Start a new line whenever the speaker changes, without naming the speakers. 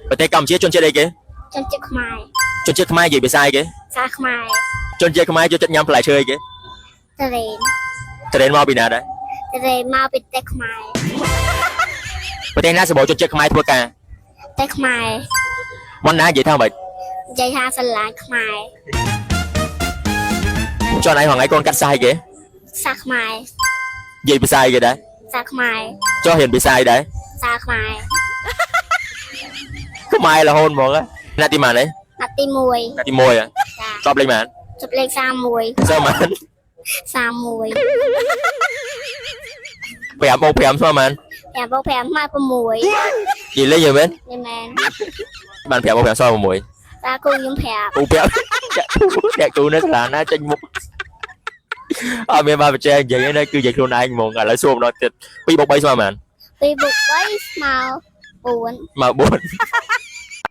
ប្រទេសកម្ពុជាជនជាតិអីគេ
chân chiếc mài
ជនជាតិខ្មែរនិយាយភាសាអីគេ
xa mài
ជនជាតិខ្មែរចូលចិត្តញ៉ាំផ្លែឈើអីគេ
tề
តរេនមកពីណាដែរ
mau bị tê mài
ប្រទេសណាសម្បូរជនជាតិខ្មែរធ្វើការ
tê mài
មិនណានិយាយថាម៉េច
dây ha sân lá mài
ចុះណៃហងៃកូនកាត់សាយគេ
xa mài
និយាយភាសាអីគេដែរ
xa mài
ចុះរៀនភាសាអីដែរ
xa mài
ខ្មែររហូតហ្មងណាទីម៉ានឯង
mặt ti mùi
ណាទី1ហ៎
dạ
ចប់លេខម៉ាន
chụp lên xa mùi
សើម៉ាន
xa mùi
5បូក5ស្មើម៉ាន
em bốc em mai có mùi
និយាយលេខយមែន
nên men
បាន5បូក5ស្មើ6
ta cô nhung phèo
ពូ5អ្នកគ្រូនៅសាលាណាចេញមុខអត់មានបានបច្ចេកនិយាយនេះគឺនិយាយខ្លួនឯងហ្មងឥឡូវសួរម្ដងទៀត2បូក3ស្មើម៉ាន
vì bục bấy màu buồn
មក4